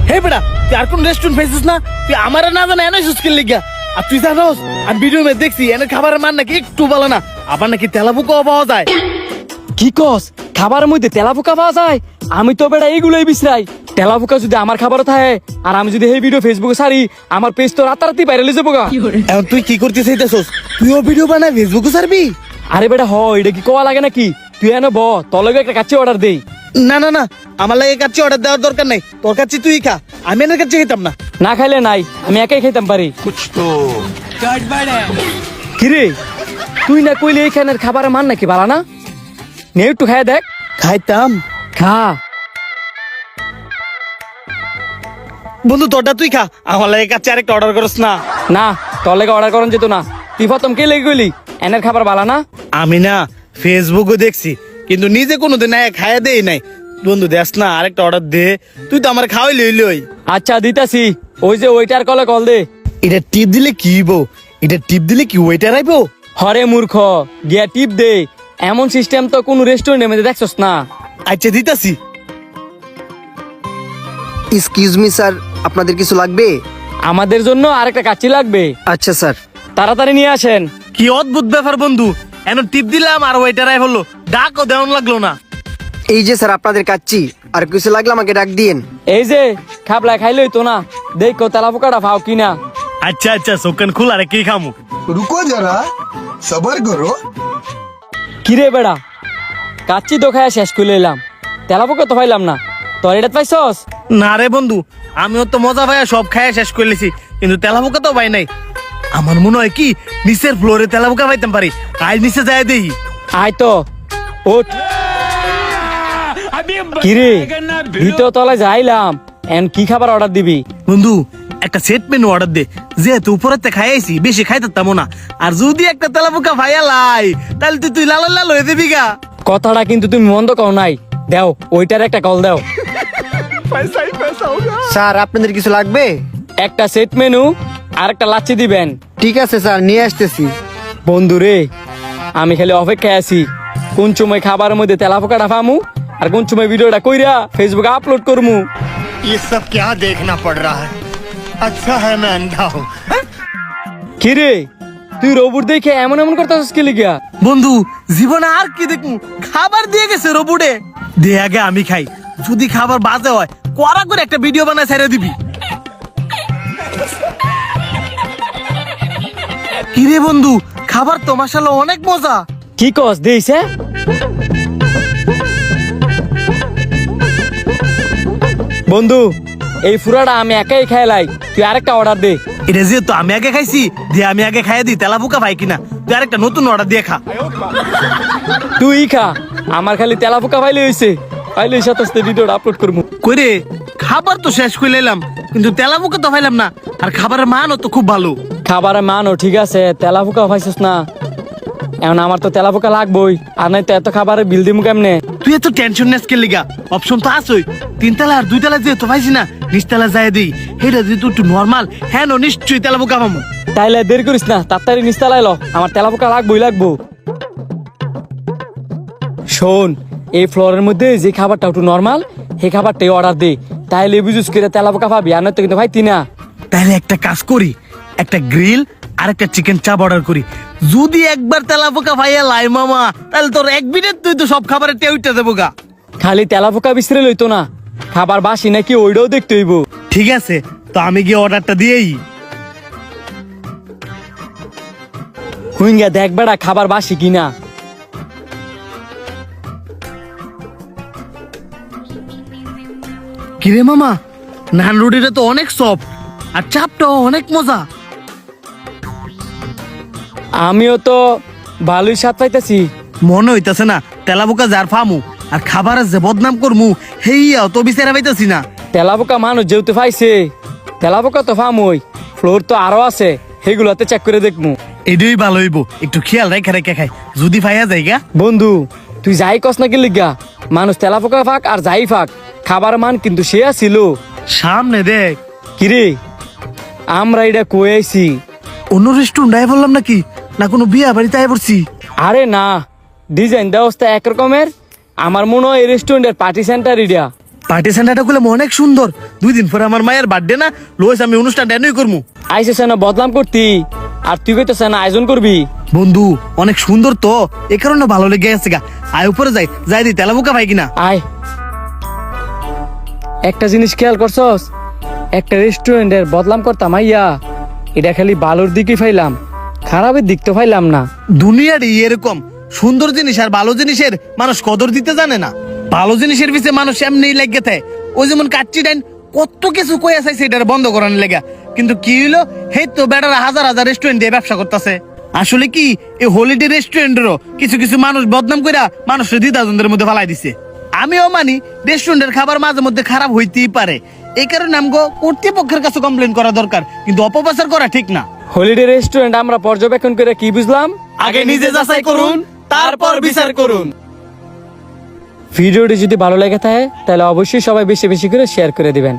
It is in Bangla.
হে বেটা তুই আর কোন রেস্টুরেন্ট পাইছিস না? তুই আমার না জানা এনে সুস্কিল লিগা। আর তুই জানোস আমি ভিডিও মে দেখছি এনে খাবারের মান নাকি একটু ভালো না, আবার নাকি তেলাপোকাও পাওয়া যায়। কি কস খাবারের মধ্যে তেলাপোকা পাওয়া যায়? আমি তো বেটা এইগুলোই বিছরাই। তেলাপোকা যদি আমার খাবার থাকে আর আমি যদি এই ভিডিও ফেসবুকে ছাড়ি, আমার পেজ তো রাতারাতি ভাইরাল হয়ে যাবো গা। এখন তুই কি করতে চাইতেছস? তুইও ভিডিও বানাই ফেসবুকে ছাড়বি? আরে বেটা হ, এটা কি কোয়া লাগে নাকি? তুই এনে ব, তোর লগে একটা কাচ্চি অর্ডার দেই। না না না, আমার লাগে কাচ্চি অর্ডার দেওয়ার দরকার নাই। তোর কাছে তুই খা, আমি এনের কাছে খেতাম না। না খাইলে নাই, আমি একাই খাইতাম পারি। কিরে তুই না কইলে এইখানের খাবারের মান নাকি ভালো না? নে একটু খাই দেখ। খাইতাম খা। বন্ধু তোরটা তুই খা, আমার লাগে কাচ্চি আরেকটা অর্ডার করস না। না তোর লেগে অর্ডার করেন যেত না। তুই প্রথম কে লেগে গেলি? এনের খাবার ভালো না? আমি না ফেসবুকে দেখছি, কিন্তু নিজে কোনোদিন খাইয়া দেই নাই। বন্ধু দেখ না আরেকটা অর্ডার দে, তুই তো আমার খাওয়াই লই। আচ্ছা দিতাছি, ওই যে ওইটার কলে কল দে। এটা টিপ দিলে কি হইব? এটা টিপ দিলে কি ওয়েটার আইবো? হরে মূর্খ, গিয়া টিপ দে। এমন সিস্টেম তো কোন রেস্টুরেন্টের মধ্যে দেখছস না। আচ্ছা দিতাছি। এক্সকিউজ মি স্যার, আপনাদের কিছু লাগবে? আমাদের জন্য আরেকটা কাচ্চি লাগবে, আচ্ছা স্যার। তাড়াতাড়ি নিয়ে আসেন। কি অদ্ভুত ব্যাপার বন্ধু, এখন টিপ দিলাম আর ওয়েটার আই হলো, ডাকও দেওয়ান লাগলো না। এই যে স্যার আপনাদের কাচ্চি, আর কিছু লাগলে আমাকে ডাক দিয়েন। এই যে খাবলা খাইলই তো না, দেখো তেলাপোকাটা পাও কিনা। আচ্ছা আচ্ছা সোকান খুল, আরে কি খামু? रुको जरा सबर करो। কিরে বেড়া, কাচ্চি তো খাইয়া শেষ করে এলাম, তেলাপোকা তো পাইলাম না। তোর এটা পাইছস? না রে বন্ধু, আমিও তো মজা ভাইয়া সব খাইয়া শেষ করলেছি, কিন্তু তেলাপোকা তো পাই নাই। আমার মনে হয় কি নিচের ফ্লোরে তেলাপোকা পাইতাম পারি, আজ নিচে যায় দেই। আয় তো ওঠ। কিরে ভিতর তলায় যাইলাম, এন কি খাবার অর্ডার দিবি? বন্ধু একটা সেট মেনু অর্ডার দে, যেহেতু উপরেতে খাইছি বেশি খাইতাম না, আর যদি একটা তেলাপোকা ভাইয়া লাই তাহলে তুই লাল লাল হয়ে দিবি গা। কথাটা কিন্তু তুমি মন্দ কও নাই, দেও ওইটার একটা কল দাও। স্যার আপনাদের কিছু লাগবে? একটা সেট মেনু আর একটা লাচ্ছি দিবেন। ঠিক আছে স্যার, নিয়ে আসতেছি। বন্ধু রে, আমি খালি অপেক্ষায় আছি কোন সময় খাবারের মধ্যে তেলাপোকাটা পামু আর কোন সময় ভিডিওটা কইরা ফেসবুকে আপলোড করমু। ये सब क्या देखना पड़ रहा है? अच्छा है मैं अंधा हूँ। কিরে তুই রোবট দেখে এমন এমন করতেছিস কি লিগা? বন্ধু জীবনে আর কি দেখমু, খাবার দিয়ে গেছে রোবটে। দে আগে আমি খাই, যদি খাবার বাজে হয় কড়া করে একটা ভিডিও বানায় ছেড়ে দিবি। কিরে বন্ধু, খাবার তো মাশাআল্লাহ অনেক মজা। কি কস দেইছে? বন্ধু এই ফুরাটা আমি একাই খাইলাই, তুই আরেকটা অর্ডার দে। এটা যেহেতু আমি আগে খাইছি, দিয়ে আমি আগে খাইয়া দিই, তেলাপোকা ভাই কিনা তুই আরেকটা নতুন অর্ডার দিয়ে খা। তুই খা, আমার খালি তেলাপোকা পাইলে হইছে, পাইলে সাথে ভিডিওটা আপলোড করবো। কইরে খাবার তো শেষ করে এলাম, কিন্তু তেলাপোকা তো পাইলাম না, আর খাবারের মানও তো খুব ভালো। খাবারের মানও ঠিক আছে, তেলাপোকা পাইছিস না। এখন আমার তো তেলাপোকা লাগবই, আর নাই তো এত খাবারের বিল দিমু কেমনে? তুই এত টেনশন নেস কে লিগা? অপশন তো আছই, 3 তলা আর 2 তলা যেহেতু পাইছি না, নিচতলা যায় দিই। হেটা যদি একটু নর্মাল হ্যাঁ নিশ্চয়ই তেলাপোকা পাবো। তাইলে দেরি করিস না, তাড়াতাড়ি নিস্তালাই ল, আমার তেলাপোকা লাগবই লাগবো। শোন, এই ফ্লোরের মধ্যে যে খাবারটা একটু নর্মাল, সেই খাবারটাই অর্ডার দে, তাইলে বুঝুস করে তেলাপোকা পাবি, আর নয়তো কিন্তু ভাইতি না। তাহলে একটা কাজ করি, একটা গ্রিল আর একটা চিকেন চাপ অর্ডার করি। যদি একবার তেলাপোকা ভাইয়া লাই মামা, তাহলে তোর এক মিনিট তুই তো সব খাবারের টেউইটা দেবো গা। খালি তেলাপোকা বিছরে লইতো না, খাবার বাসি নাকি ওইটাও দেখতে হইব। ঠিক আছে, তো আমি গিয়ে অর্ডারটা দিয়েই। হুইঙ্গা দেখ বেড়া খাবার বাসি কিনা। কিরে মামা, নান রুটিটা তো অনেক সফট, আর চাপটাও অনেক মজা। আমিও তো ভালোই স্বাদ পাইতেছি। মনে হইতাছে না তেলাপোকা যার ফামু আর খাবারের যে বদনাম করমু হেইয়াও তো বিচারা পাইতাছি না। তেলাপোকা মানুষ যেহেতু পাইছে, তেলাপোকা তো ফার্মই, ফ্লোর তো আরো আছে, সেগুলোতে চেক করে দেখমু। এটাই ভালো হইব, একটু খেয়াল রেখে রেখে খাই, যদি ফাইয়া যাইগা। বন্ধু তুই যাই কস না কি লিগা, মানুষ তেলাপোকা ফাঁক আর যাই ফাঁক, খাবার মান কিন্তু সে ছিল। সামনে দেখ। কিরে আমরা এটা কই আইছি? অন্য রেস্টুরেন্ট আয় বললাম নাকি, না কোনো বিয়া বাড়িতে আয় পড়ছি? আরে না, ডিজাইন ব্যবস্থা একরকমের। আমার মনে হয় এই রেস্টুরেন্টের পার্টি সেন্টার এটা। পার্টি সেন্টারটা গুলো অনেক সুন্দর। 2 দিন পরে আমার মায়ের বার্থডে না, লোস আমি অনুষ্ঠান ড্যানই করবো। আইসে না বদনাম করতি, আর তুই কইতেছ না আয়োজন করবি। বন্ধু অনেক সুন্দর তো, এ কারণে ভালো লেগে গেছে গা। আয় উপরে যাই দি তেলাপোকা ভাই কিনা। আয়, একটা জিনিস খেয়াল করছস, একটা রেস্টুরেন্টের বদনাম করতাম আইয়া, এটা খালি ভালোর দিকে ফাইলাম, খারাপের দিক তো ফাইলাম না। দুনিয়ারই এরকম, সুন্দর জিনিস আর ভালো জিনিসের মানুষ কদর দিতে জানে না। ভালো জিনিসের পিছে মানুষ এমনি লেগে থাকে। ওই যেমন কাচ্চি ডাইন কত কিছু কই আছে সেটার বন্ধ করানোর লেগা, কিন্তু কি হইলো, হে তো বেটারা হাজার হাজার রেস্টুরেন্ট দিয়ে ব্যবসা করতেছে। আসলে কি এই হলিডে রেস্টুরেন্টেরও কিছু কিছু মানুষ বদনাম কইরা মানুষের দ্বিধাদ্বন্দ্বের মধ্যে ফালাই দিছে। আমিও মানি রেস্টুরেন্টের খাবার মাঝে মধ্যে খারাপ হইতেই পারে, এই কারণে আমগো কর্তৃপক্ষের কাছে কমপ্লেন করা দরকার, কিন্তু অপপ্রচার করা ঠিক না। হলিডে রেস্টুরেন্ট আমরা পর্যবেক্ষণ করে কি বুঝলাম, আগে নিজে যাচাই করুন, তারপর বিচার করুন। ভিডিওটি যদি ভালো লেগে থাকে তাহলে অবশ্যই সবাই বেশি বেশি করে শেয়ার করে দিবেন।